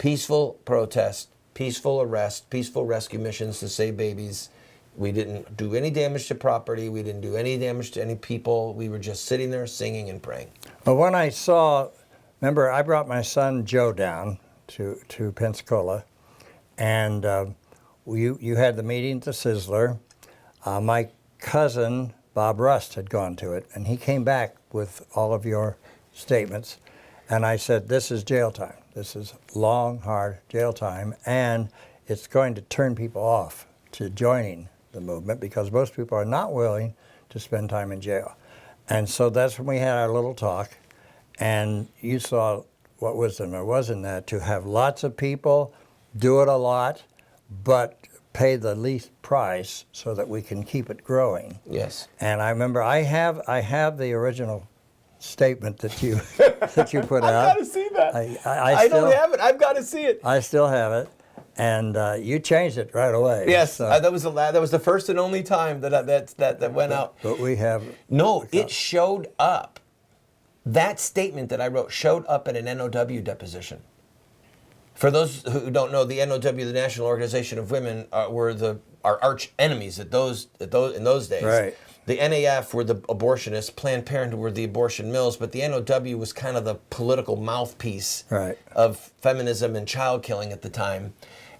Peaceful protest, peaceful arrest, peaceful rescue missions to save babies. We didn't do any damage to property. We didn't do any damage to any people. We were just sitting there singing and praying. Well, when I saw, remember, I brought my son Joe down to Pensacola, and you had the meeting at the Sizzler. My cousin, Bob Rust, had gone to it, and he came back with all of your statements, and I said, this is jail time. This is long, hard jail time, and it's going to turn people off to joining the movement because most people are not willing to spend time in jail. And so that's when we had our little talk, and you saw what wisdom there was in that, to have lots of people, do it a lot, but pay the least price so that we can keep it growing. Yes. And I remember I have the original statement that you that you put out. I've got to see that. I don't have it. I've got to see it. I still have it. And you changed it right away. Yes, so. that was the first and only time that went out. But we have it showed up. That statement that I wrote showed up at an NOW deposition. For those who don't know, the NOW, the National Organization of Women, were our arch enemies in those days. Right. The NAF were the abortionists, Planned Parenthood were the abortion mills, but the NOW was kind of the political mouthpiece of feminism and child killing at the time.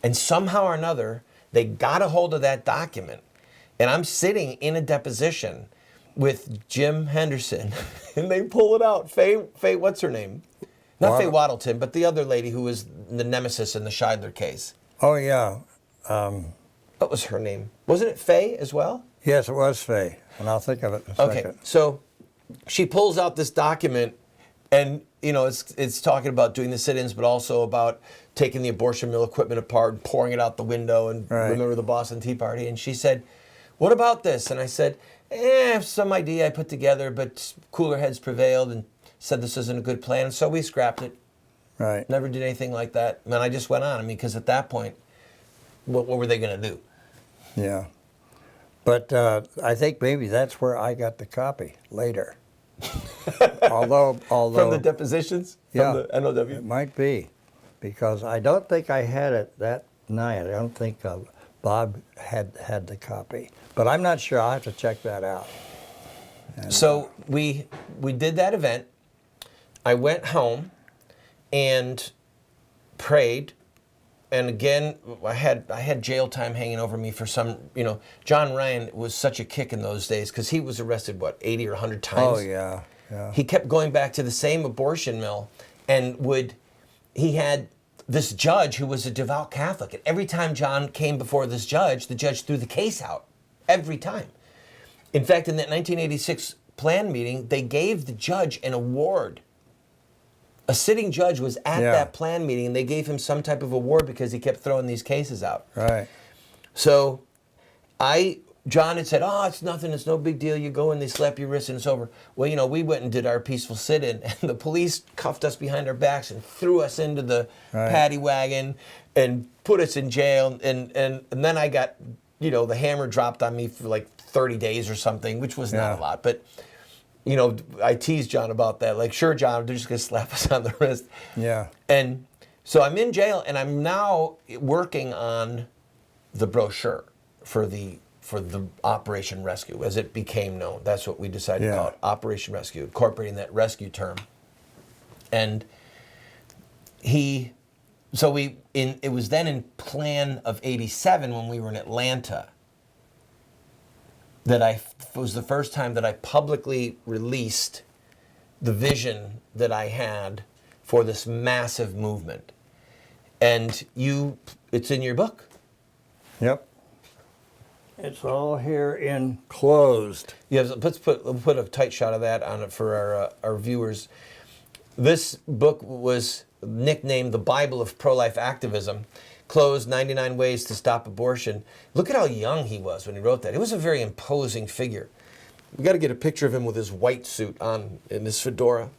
And somehow or another, they got a hold of that document. And I'm sitting in a deposition with Jim Henderson, and they pull it out. Faye, what's her name? Not Faye Waddleton, but the other lady who was the nemesis in the Scheidler case. Oh, yeah. What was her name? Wasn't it Faye as well? Yes, it was Faye, and I'll think of it in a second. Okay, so she pulls out this document, and it's talking about doing the sit-ins, but also about taking the abortion mill equipment apart and pouring it out the window, and remember the Boston Tea Party. And she said, "What about this?" And I said, some idea I put together, but cooler heads prevailed and said this isn't a good plan, so we scrapped it. Right. Never did anything like that. And I just went on. because at that point, what were they going to do? Yeah. But I think maybe that's where I got the copy later. although from the depositions? From the NOW? It might be. Because I don't think I had it that night. I don't think Bob had the copy. But I'm not sure. I'll have to check that out. And, so we did that event. I went home and prayed. And again, I had jail time hanging over me for some, John Ryan was such a kick in those days because he was arrested, 80 or 100 times? Oh, yeah. He kept going back to the same abortion mill and he had this judge who was a devout Catholic. And every time John came before this judge, the judge threw the case out. Every time. In fact, in that 1986 plan meeting, they gave the judge an award. A sitting judge was at that plan meeting, and they gave him some type of award because he kept throwing these cases out. Right. So John had said, "Oh, it's nothing. It's no big deal. You go and they slap your wrist and it's over." Well, we went and did our peaceful sit-in, and the police cuffed us behind our backs and threw us into the paddy wagon and put us in jail. And then I got, the hammer dropped on me for like 30 days or something, which was not a lot. But, I teased John about that. Like, sure, John, they're just going to slap us on the wrist. Yeah. And so I'm in jail, and I'm now working on the brochure for the Operation Rescue, as it became known. That's what we decided to call it, Operation Rescue, incorporating that rescue term. And it was then in plan of 87 when we were in Atlanta that it was the first time that I publicly released the vision that I had for this massive movement. And it's in your book. Yep. It's all here enclosed. Yeah, let's put a tight shot of that on it for our viewers. This book was nicknamed The Bible of Pro-Life Activism. Closed, 99 Ways to Stop Abortion. Look at how young he was when he wrote that. It was a very imposing figure. We got to get a picture of him with his white suit on and his fedora.